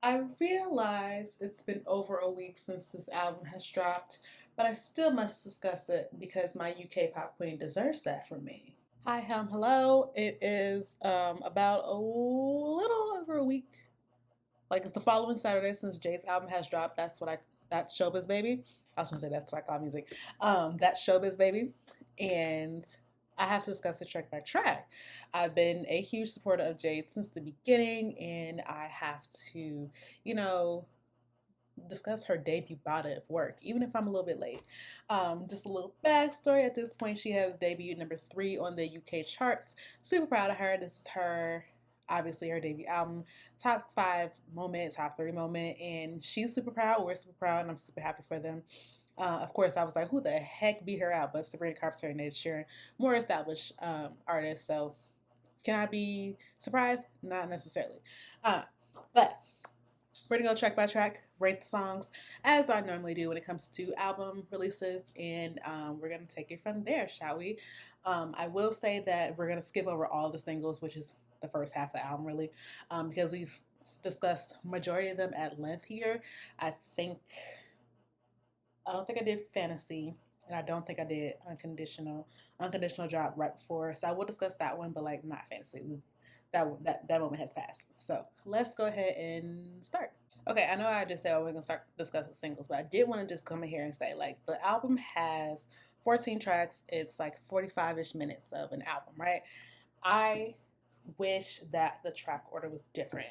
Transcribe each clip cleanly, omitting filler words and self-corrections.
I realize it's been over a week since this album has dropped, but I still must discuss it because my UK pop queen deserves that from me. Hi, hello. It is about a little over a week. Like it's the following Saturday since Jade's album has dropped. That's showbiz baby. I was gonna say that's what I call music. That's showbiz baby, and I have to discuss it track by track. I've been a huge supporter of Jade since the beginning, and I have to, you know, discuss her debut body of work, even if I'm a little bit late. Just a little backstory. At this point, she has debuted number 3 on the UK charts. Super proud of her. This is her, obviously, her debut album. Top 5 moment, top 3 moment. And she's super proud. We're super proud, and I'm super happy for them. Of course, I was like, who the heck beat her out? But Sabrina Carpenter and Ed Sheeran, more established artists. So can I be surprised? Not necessarily. But we're gonna go track by track, rate the songs as I normally do when it comes to album releases, and we're gonna take it from there, shall we? I will say that we're gonna skip over all the singles, which is the first half of the album, really, because we've discussed majority of them at length here. I think I don't think I did Fantasy, and I don't think I did Unconditional. Unconditional dropped right before, so I will discuss that one, but like not Fantasy. That moment has passed. So let's go ahead and start. Okay, I know I just said we're gonna start discussing singles, but I did want to just come in here and say like the album has 14 tracks. It's like 45-ish minutes of an album, right? I wish that the track order was different.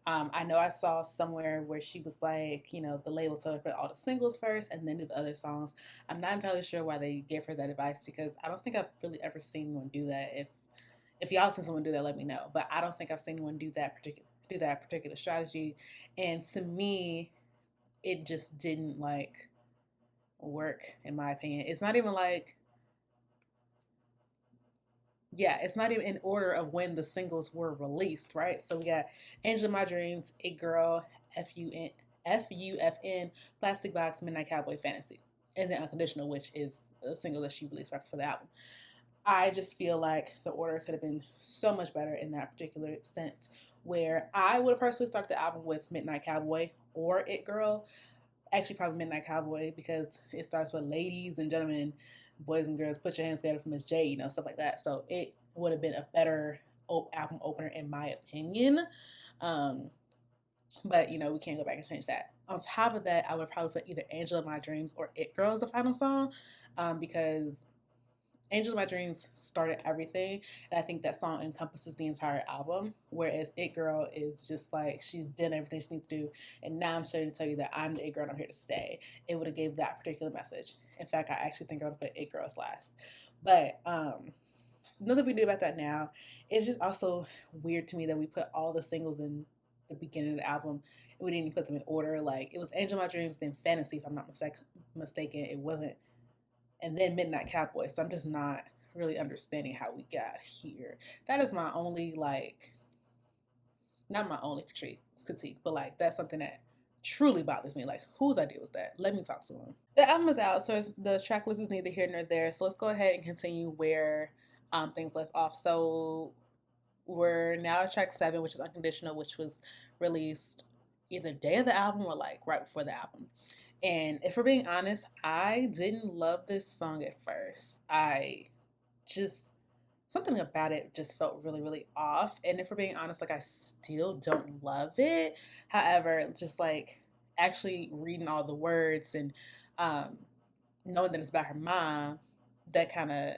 I know I saw somewhere where she was like, the label told her to put all the singles first and then do the other songs. I'm not entirely sure why they gave her that advice because I don't think I've really ever seen anyone do that. If y'all seen someone do that, let me know. But I don't think I've seen anyone do that particular strategy. And to me, it just didn't like work in my opinion. It's not even like it's not even in order of when the singles were released, right? So we got Angel of My Dreams, A Girl, FUN, FUFN, Plastic Box, Midnight Cowboy, Fantasy, and then Unconditional, which is a single that she released right for the album. I just feel like the order could have been so much better in that particular sense, where I would have personally started the album with Midnight Cowboy or It Girl. Actually, probably Midnight Cowboy because it starts with ladies and gentlemen, boys and girls, put your hands together for Miss J, stuff like that. So it would have been a better album opener in my opinion. Um, but we can't go back and change that. On top of that, I would probably put either Angel of My Dreams or It Girl as the final song, because Angel of My Dreams started everything, and I think that song encompasses the entire album. Whereas It Girl is just like she's done everything she needs to do, and now I'm starting to tell you that I'm the It Girl and I'm here to stay. It would have gave that particular message. In fact, I actually think I would put It Girls last. But nothing we do about that now. It's just also weird to me that we put all the singles in the beginning of the album and we didn't even put them in order. Like it was Angel of My Dreams, then Fantasy, if I'm not mistaken. It wasn't, and then Midnight Cowboy. So I'm just not really understanding how we got here. That is my only not my only critique, but like that's something that truly bothers me. Like whose idea was that? Let me talk to him. The album is out, so the track list is neither here nor there. So let's go ahead and continue where things left off. So we're now at track 7, which is Unconditional, which was released either day of the album or like right before the album. And if we're being honest, I didn't love this song at first. I just, something about it just felt really, really off. And if we're being honest, like I still don't love it. However, just like actually reading all the words and um, knowing that it's about her mom, that kind of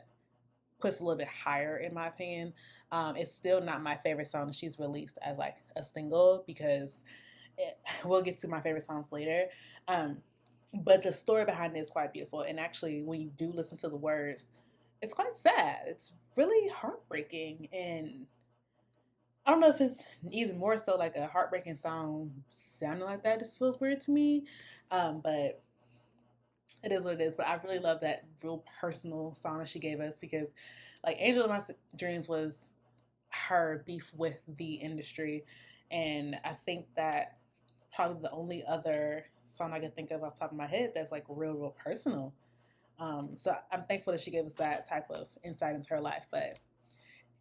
puts a little bit higher in my opinion. It's still not my favorite song that she's released as like a single because we'll get to my favorite songs later. But the story behind it is quite beautiful. And actually, when you do listen to the words, it's quite sad. It's really heartbreaking. And I don't know if it's even more so like a heartbreaking song sounding like that. It just feels weird to me. But it is what it is. But I really love that real personal song that she gave us because, like, Angel of My Dreams was her beef with the industry. And I think that probably the only other song I can think of off the top of my head that's like real personal. So I'm thankful that she gave us that type of insight into her life, but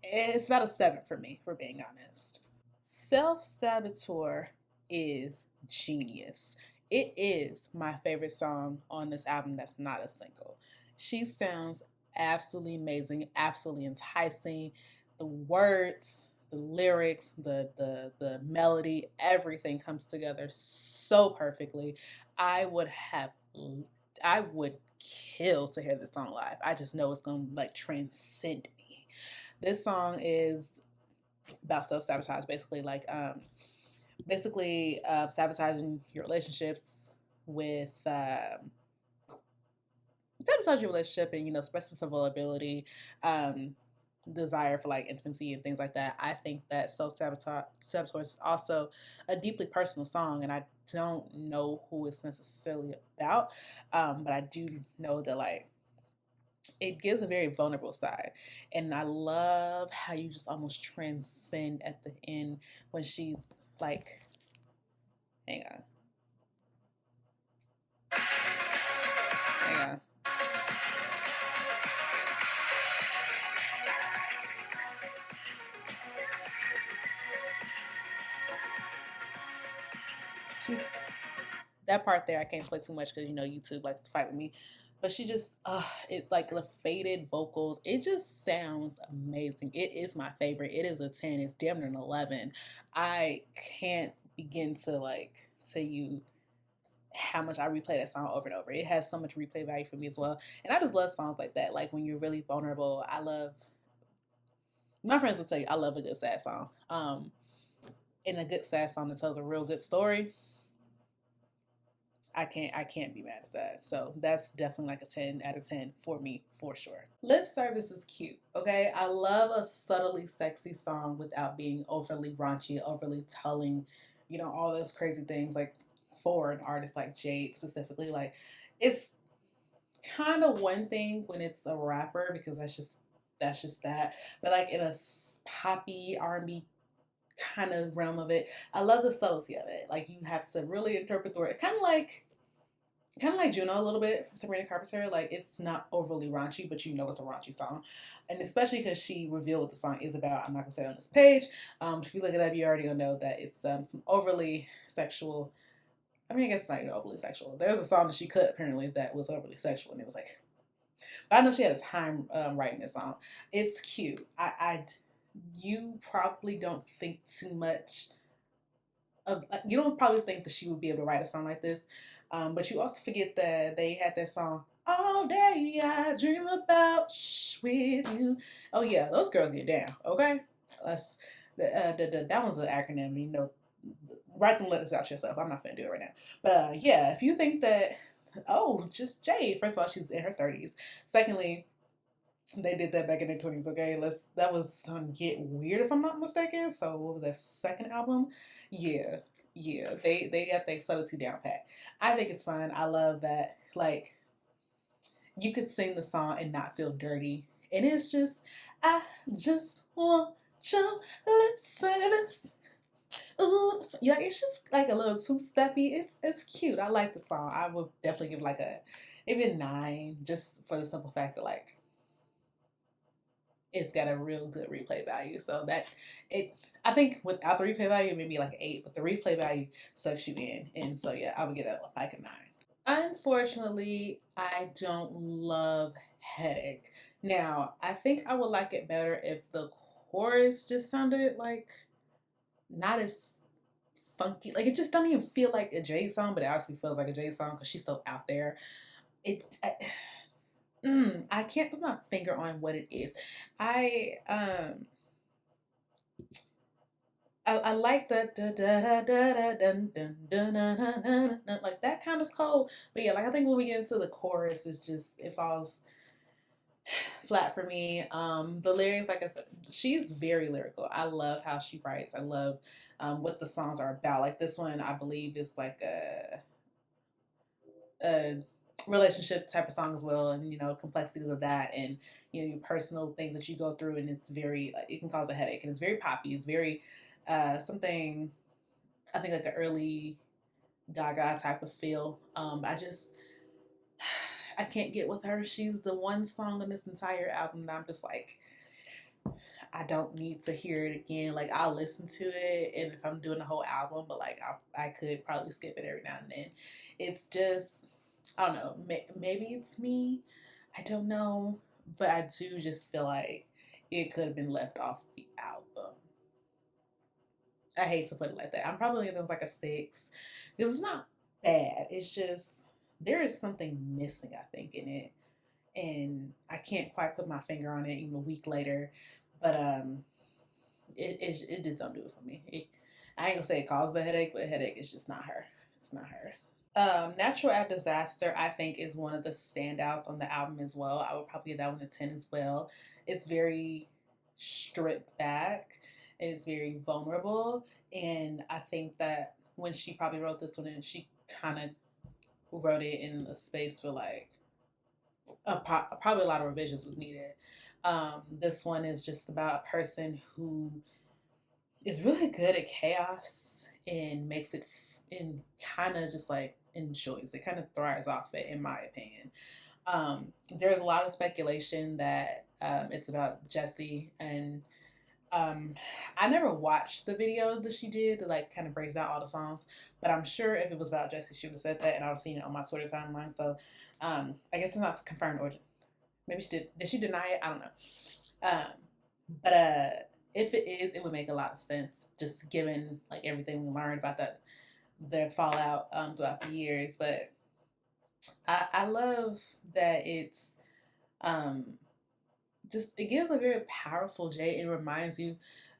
it's about a 7 for me, for being honest. Self Saboteur. is genius. It is my favorite song on this album that's not a single. She sounds absolutely amazing, absolutely enticing. The words, the lyrics, the melody, everything comes together so perfectly. I would have I would kill to hear this song live. I just know it's gonna like transcend me. This song is about self sabotage, basically sabotaging your relationships with sabotage your relationship and expressing some vulnerability, um, desire for like intimacy and things like that. I think that saboteur is also a deeply personal song, and I don't know who it's necessarily about, but I do know that like it gives a very vulnerable side. And I love how you just almost transcend at the end when she's like, hang on, hang on. She's that part there I can't play too much because YouTube likes to fight with me. But she just it like the faded vocals, it just sounds amazing. It is my favorite. It is a 10. It's damn near an 11. I can't begin to like tell you how much I replay that song over and over. It has so much replay value for me as well. And I just love songs like that. Like when you're really vulnerable. I love my friends will tell you I love a good sad song. And a good sad song that tells a real good story. I can't be mad at that. So that's definitely like a 10 out of 10 for me for sure. Lip service is cute, okay? I love a subtly sexy song without being overly raunchy, overly telling, all those crazy things like for an artist like Jade specifically. Like it's kind of one thing when it's a rapper because that's just that. But like in a poppy R&B kind of realm of it, I love the subtlety of it. Like you have to really interpret the word. Kind of like Juno a little bit, Sabrina Carpenter. Like it's not overly raunchy, but it's a raunchy song, and especially because she revealed what the song is about. I'm not gonna say it on this page. If you look it up, you already gonna know that it's some overly sexual. I mean, I guess it's not even overly sexual. There's a song that she cut apparently that was overly sexual, and it was like, but I know she had a time writing this song. It's cute. You probably don't think too much you don't probably think that she would be able to write a song like this, but you also forget that they had that song "All Day I Dream About with You." Oh yeah, those girls get down. Okay, let's that one's an acronym. Write them letters out yourself. I'm not gonna do it right now. But yeah, if you think that, just Jade. First of all, she's in her 30s. Secondly, they did that back in their 20s. Okay, that was Get Weird if I'm not mistaken. So what was that second album? Yeah, yeah. They got the subtlety down pat. I think it's fun. I love that. Like you could sing the song and not feel dirty, and it's just I just want your lip service. Ooh, yeah, it's just like a little two-steppy. It's cute. I like the song. I would definitely give like maybe a 9, just for the simple fact that like it's got a real good replay value. So I think without the replay value, maybe like an 8, but the replay value sucks you in. And so, yeah, I would give that like a 9. Unfortunately, I don't love Headache. Now, I think I would like it better if the chorus just sounded like not as funky. Like it just doesn't even feel like a Jade song, but it actually feels like a Jade song because she's so out there. It, I, I can't put my finger on what it is. I um I like the da da da da da dun dun dun dun dun dun dun, like that kind of cold. But yeah, like I think when we get into the chorus, it falls flat for me. The lyrics, like I said, she's very lyrical. I love how she writes. I love what the songs are about. Like this one, I believe is like a relationship type of song as well, and complexities of that, and your personal things that you go through, and it's very it can cause a headache, and it's very poppy. It's very something I think like an early Gaga type of feel. I can't get with her. She's the one song on this entire album that I'm just like I don't need to hear it again. Like, I'll listen to it, and if I'm doing the whole album, but like I could probably skip it every now and then. It's just, I don't know. Maybe it's me. I don't know, but I do just feel like it could have been left off the album. I hate to put it like that. I'm probably gonna like a 6 because it's not bad. It's just there is something missing, I think, in it, and I can't quite put my finger on it even a week later. But it just don't do it for me. I ain't gonna say it causes a headache, but a headache is just not her. It's not her. Natural at Disaster, I think, is one of the standouts on the album as well. I would probably give that one a 10 as well. It's very stripped back, it's very vulnerable, and I think that when she probably wrote this one, and she kind of wrote it in a space where like probably a lot of revisions was needed. This one is just about a person who is really good at chaos and makes it and kind of just like enjoys it, kind of thrives off it, in my opinion. There's a lot of speculation that it's about Jessie, and um, I never watched the videos that she did that like kind of breaks out all the songs, but I'm sure if it was about Jessie, she would have said that, and I would have seen it on my Twitter timeline. So I guess it's not confirmed, or maybe she did. Did she deny it? I don't know. Um, but if it is, it would make a lot of sense, just given like everything we learned about the fallout throughout the years. But I love that it's um, just it gives a very powerful Jade. It reminds you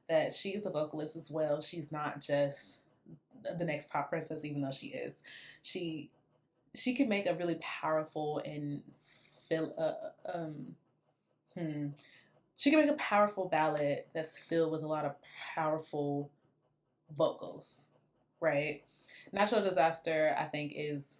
that she is a vocalist as well. She's not just the next pop princess, even though she is. She she can make a really powerful and feel hmm, she can make a powerful ballad that's filled with a lot of powerful vocals, right? Natural Disaster, I think, is,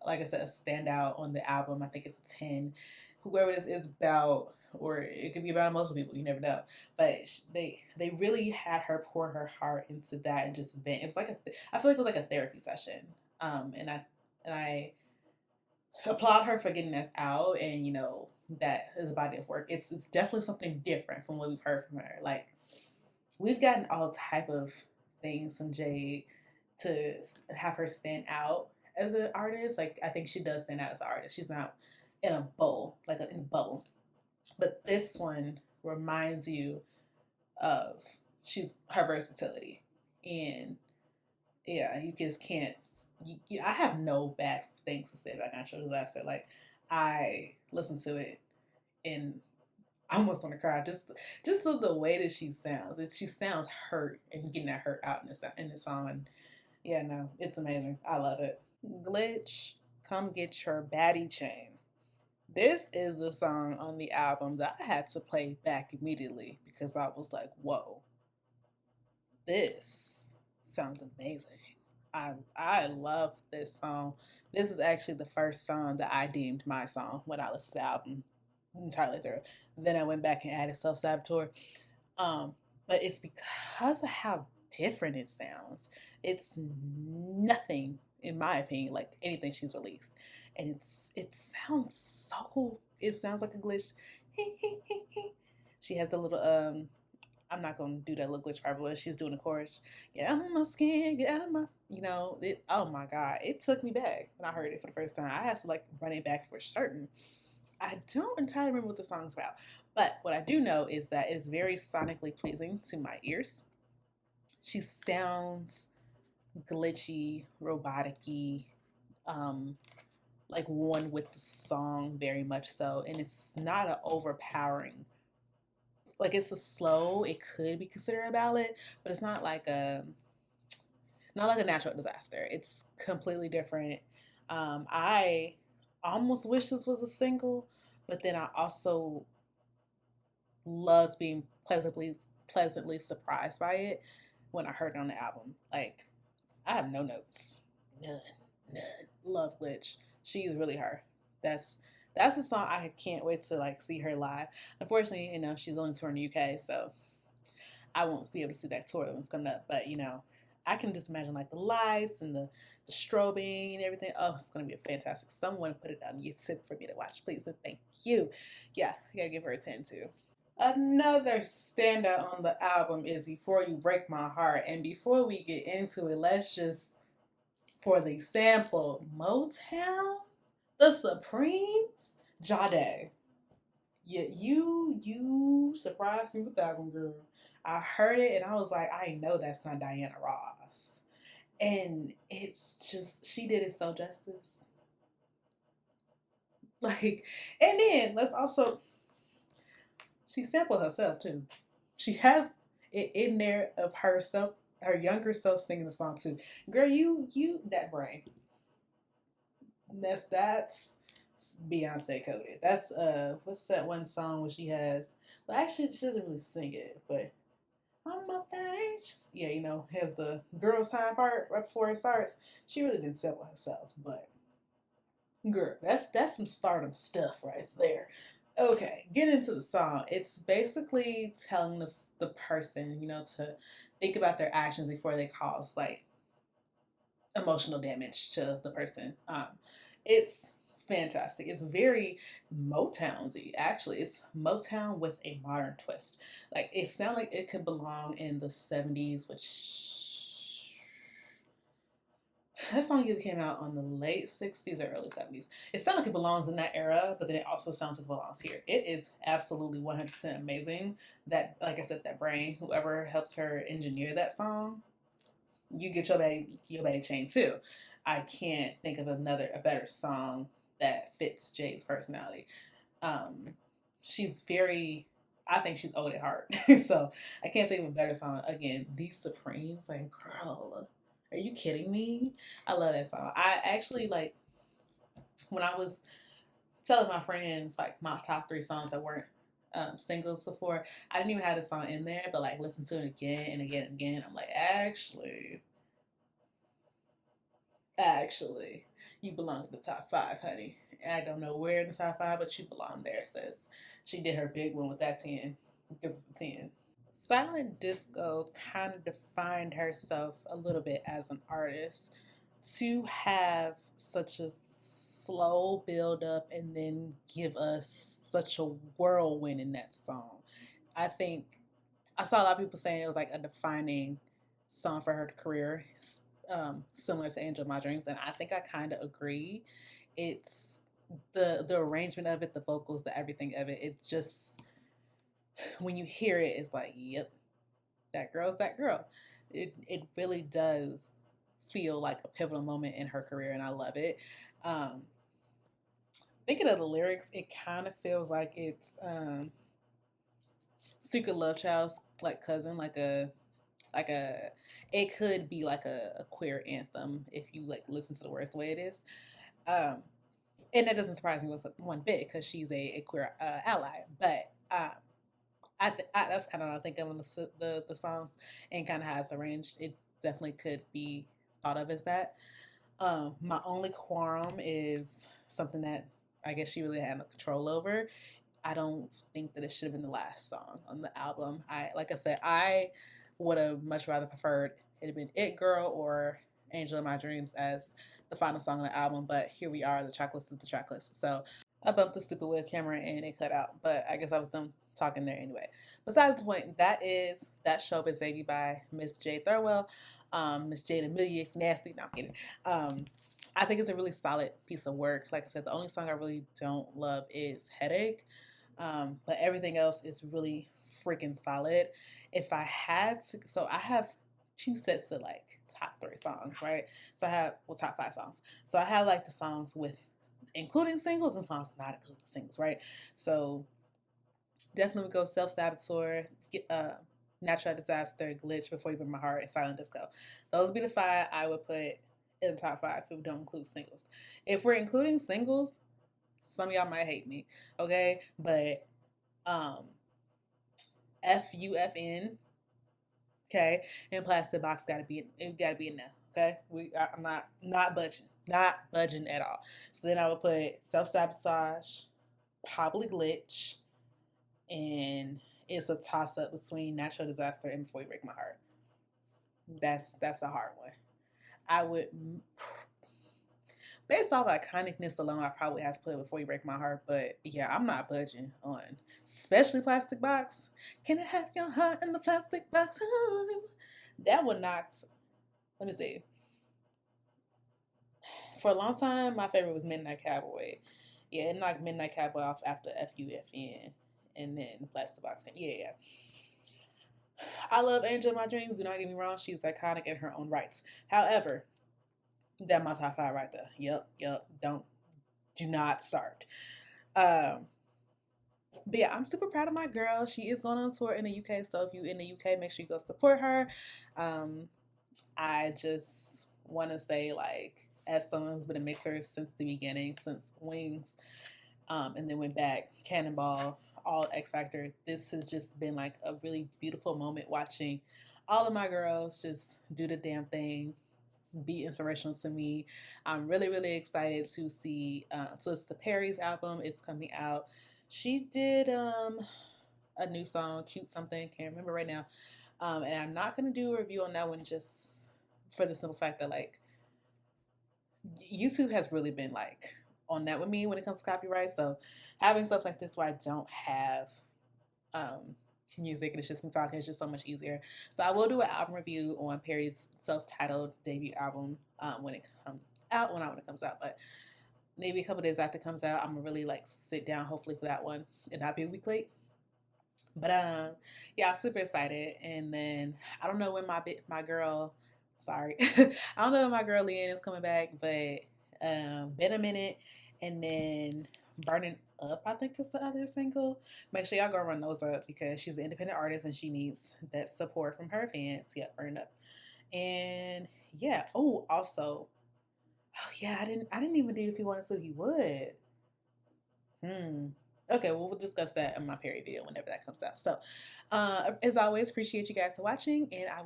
like I said, a standout on the album. I think it's a 10. Whoever this is about, or it could be about multiple people, you never know. But they really had her pour her heart into that and just vent. It was like I feel like it was like a therapy session. And I applaud her for getting this out, and that is a body of work. It's definitely something different from what we've heard from her. Like, we've gotten all type of things from Jade to have her stand out as an artist. Like, I think she does stand out as an artist. She's not in a bowl, like in a bubble. But this one reminds you of she's her versatility, and yeah, you just can't. I have no bad things to say about Natural Disaster. Like, I listened to it and I almost want to cry just the way that she sounds. She sounds hurt, and getting that hurt out in the song. And yeah, no, it's amazing. I love it. Glitch, Come Get Your Baddie Chain. This is the song on the album that I had to play back immediately because I was like, whoa, this sounds amazing. I love this song. This is actually the first song that I deemed my song when I listened to the album entirely through. Then I went back and added Saboteur. Um, but it's because of how different it sounds. It's nothing, in my opinion, like anything she's released, and it sounds so. It sounds like a glitch. She has the little I'm not gonna do that little glitch part, but she's doing the chorus. Get out of my skin, get out of my, oh my god, it took me back when I heard it for the first time. I had to like run it back for certain. I don't entirely remember what the song's about, but what I do know is that it's very sonically pleasing to my ears. She sounds glitchy, robotic-y, like one with the song very much so, and it's not an overpowering. Like, it's a slow. It could be considered a ballad, but it's not like a Natural Disaster. It's completely different. I almost wish this was a single, but then I also loved being pleasantly surprised by it when I heard it on the album. Like, I have no notes, none, none. Love Glitch. She's really her. That's the song I can't wait to like see her live. Unfortunately, she's only touring the UK, so I won't be able to see that tour when it's coming up. But I can just imagine like the lights and the strobing and everything. Oh, it's gonna be a fantastic. Someone put it on YouTube for me to watch, please, and thank you. Yeah, I gotta give her a 10 too. Another standout on the album is Before You Break My Heart. And before we get into it, let's just, for the sample, Motown, The Supremes, Jade. Yeah, you surprised me with that one, girl. I heard it and I was like, I know that's not Diana Ross. And it's just, she did it so justice. Like, and then let's also, she sampled herself too. She has it in there of herself, her younger self singing the song too. Girl, you that brain. That's Beyonce coded. That's what's that one song where she has, well actually she doesn't really sing it, but I'm up that age. Yeah, you know, has the girls time part right before it starts. She really didn't sample herself, but girl, that's some stardom stuff right there. Okay, get into the song. It's basically telling us the person, you know, to think about their actions before they cause like emotional damage to the person. It's fantastic. It's very Motownsy. Actually, it's Motown with a modern twist. Like it sounds like it could belong in the '70s, which that song either came out on the late '60s or early '70s. It sounds like it belongs in that era, but then it also sounds like it belongs here. It is absolutely 100% amazing. That, like I said, that brain, whoever helps her engineer that song, you get your baby chain too. I can't think of a better song that fits Jade's personality. Um, she's very, I think she's old at heart. So I can't think of a better song. Again, These Supremes, like, girl, are you kidding me? I love that song. I actually like when I was telling my friends like my top three songs that weren't singles before. I didn't even have the song in there, but like listen to it again and again and again. I'm like, actually, you belong in the top five, honey. I don't know where in the top five, but you belong there, sis. She did her big one with that 10 because it's a 10. Silent Disco kind of defined herself a little bit as an artist. To have such a slow build up and then give us such a whirlwind in that song. I think I saw a lot of people saying it was like a defining song for her career, similar to Angel of My Dreams, and I think I kind of agree. It's the arrangement of it, the vocals, the everything of it. It's just when you hear it, it's like, yep, that girl's that girl. It really does feel like a pivotal moment in her career, and I love it. Um, Thinking of the lyrics, it kind of feels like it's Secret Love Child's like cousin, like a it could be like a queer anthem if you like listen to the words the way it is. Um, and that doesn't surprise me one bit because she's a queer ally. But that's kind of how I think of the songs and kind of how it's arranged. It definitely could be thought of as that. My only qualm is something that I guess she really had no control over. I don't think that it should have been the last song on the album. Like I said, I would have much rather preferred it had been It Girl or Angel of My Dreams as the final song on the album, but here we are, the tracklist is the tracklist. So I bumped the stupid web camera and it cut out, but I guess I was done talking there anyway. Besides the point, that is That Showbiz Baby by Miss Jade Thirlwell. Miss Jade Amelia, if nasty, no, I'm kidding. I think it's a really solid piece of work. Like I said, the only song I really don't love is Headache. But everything else is really freaking solid. If I had to, so I have two sets of like top three songs, right? So I have, well, top five songs. So I have like the songs with including singles and songs not including singles, right? So definitely go Self Saboteur, Natural Disaster, Glitch, Before You Break My Heart, and Silent Disco. Those would be the five I would put in the top five if we don't include singles. If we're including singles, some of y'all might hate me, okay? But FUFN, okay, and Plastic Box gotta be in there, okay? I'm not budging at all. So then I would put Self Sabotage, probably Glitch, and it's a toss up between Natural Disaster and Before You Break My Heart. That's a hard one. I would based off iconicness alone, I probably have to put Before You Break My Heart. But yeah, I'm not budging on, especially Plastic Box. Can I have your heart in the plastic box? That one knocks. Let me see. For a long time, my favorite was Midnight Cowboy. Yeah, it knocked Midnight Cowboy off after FUFN, and then Plastic Box. Yeah, yeah. I love Angel in My Dreams. Do not get me wrong; she's iconic in her own rights. However, that my top five right there. Yep. Do not start. Um, but yeah, I'm super proud of my girl. She is going on tour in the UK, so if you in the UK, make sure you go support her. I just want to say, like, as someone who's been a mixer since the beginning, since Wings, and then went back, Cannonball, all X Factor, this has just been like a really beautiful moment watching all of my girls just do the damn thing, be inspirational to me. I'm really, really excited to see, so it's the Perry's album, it's coming out. She did a new song, Cute Something, can't remember right now. And I'm not gonna do a review on that one just for the simple fact that, like, YouTube has really been like on that with me when it comes to copyright. So having stuff like this where I don't have music and it's just me talking is just so much easier. So I will do an album review on Perry's self-titled debut album when it comes out. Well, not when it comes out, but maybe a couple days after it comes out. I'm gonna really like sit down hopefully for that one and not be a week late. But yeah, I'm super excited. And then I don't know when my girl, sorry, I don't know when my girl Leanne is coming back, but been a minute. And then Burning Up, I think is the other single. Make sure y'all go run those up because she's an independent artist and she needs that support from her fans. Yeah, Burning Up. And yeah, oh, also, oh yeah, I didn't even do If He Wanted to, He Would. Okay, well, we'll discuss that in my Perry video whenever that comes out. So, as always, appreciate you guys for watching, and I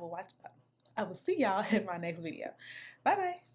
will see y'all in my next video. Bye bye.